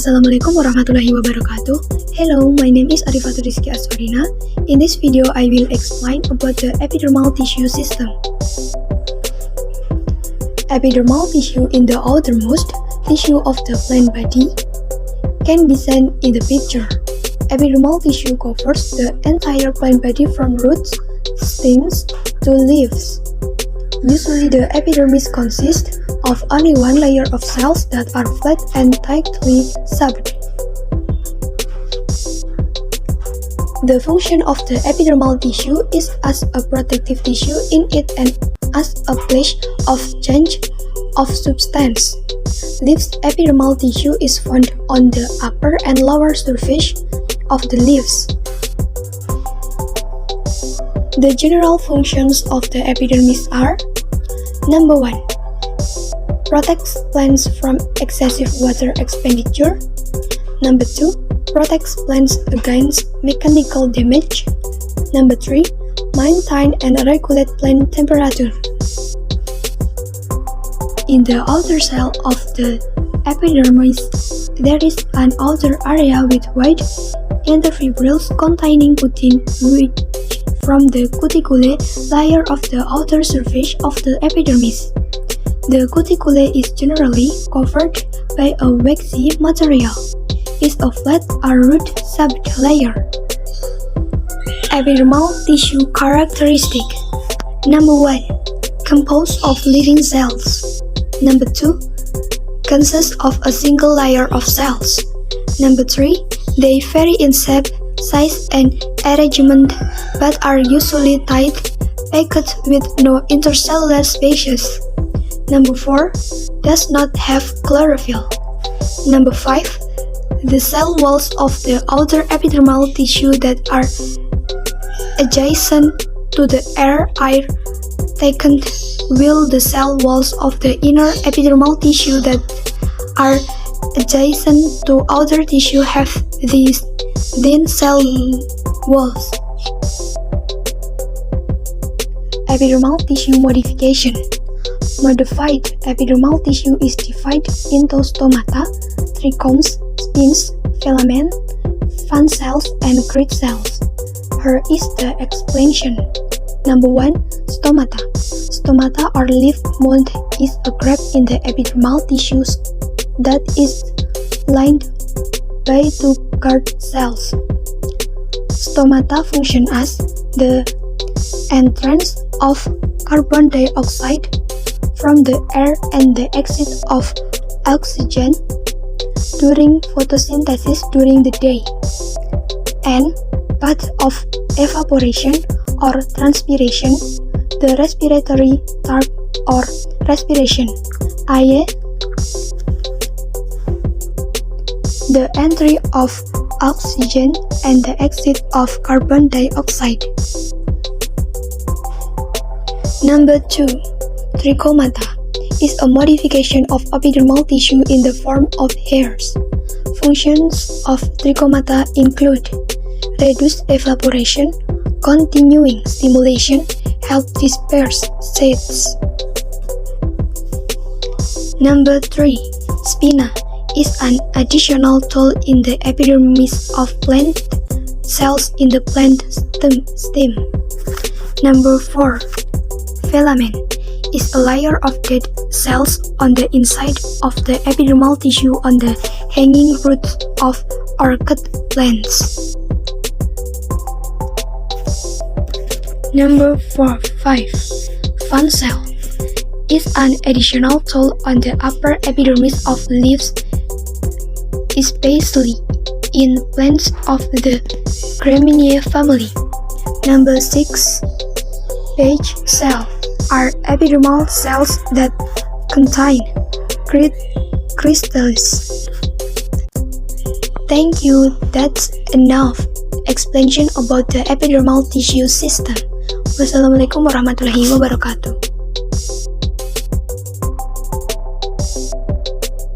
Assalamualaikum warahmatullahi wabarakatuh. Hello, my name is Arifatul Rizky Aswarina. In this video, I will explain about the epidermal tissue system. Epidermal tissue in the outermost tissue of the plant body can be seen in the picture. Epidermal tissue covers the entire plant body from roots, stems, to leaves. Usually the epidermis consists of only one layer of cells that are flat and tightly sewn. The function of the epidermal tissue is as a protective tissue in it and as a place of change of substance. Leaves epidermal tissue is found on the upper and lower surface of the leaves. The general functions of the epidermis are: Number 1. Protects plants from excessive water expenditure. Number 2. Protects plants against mechanical damage. Number 3. Maintain and regulate plant temperature. In the outer cell of the epidermis, there is an outer area with white interfibrils containing protein which from the cuticule layer of the outer surface of the epidermis. The cuticule is generally covered by a waxy material. It's a flat or root-shaped layer. Epidermal tissue characteristic. Number 1. Composed of living cells. Number 2. Consists of a single layer of cells. Number 3. They vary in shape, size, and arrangement, but are usually tight, packed with no intercellular spaces. Number 4. Does not have chlorophyll. Number 5. The cell walls of the outer epidermal tissue that are adjacent to the air are thickened, while the cell walls of the inner epidermal tissue that are adjacent to outer tissue have these thin cell walls. Epidermal tissue modification. Modified epidermal tissue is divided into stomata, trichomes, spines, filament, fan cells, and grid cells. Here is the explanation. Number 1. Stomata. Stomata or leaf mold is a gap in the epidermal tissues that is lined by two guard cells. Stomata function as the entrance of carbon dioxide from the air and the exit of oxygen during photosynthesis during the day, and path of evaporation or transpiration, the respiratory tract or respiration, i.e. the entry of oxygen and the exit of carbon dioxide. Number 2. Trichomata is a modification of epidermal tissue in the form of hairs. Functions of trichomata include reduce evaporation, continuing stimulation, help disperse seeds. Number 3. Spina is an additional tool in the epidermis of plant cells in the plant stem. Number 4. Filament is a layer of dead cells on the inside of the epidermal tissue on the hanging roots of orchid plants. Number 5. Fan cell is an additional tool on the upper epidermis of leaves, especially in plants of the Gramineae family. Number 6. Page cell are epidermal cells that contain crystals. Thank you, that's enough explanation about the epidermal tissue system. Wassalamualaikum warahmatullahi wabarakatuh.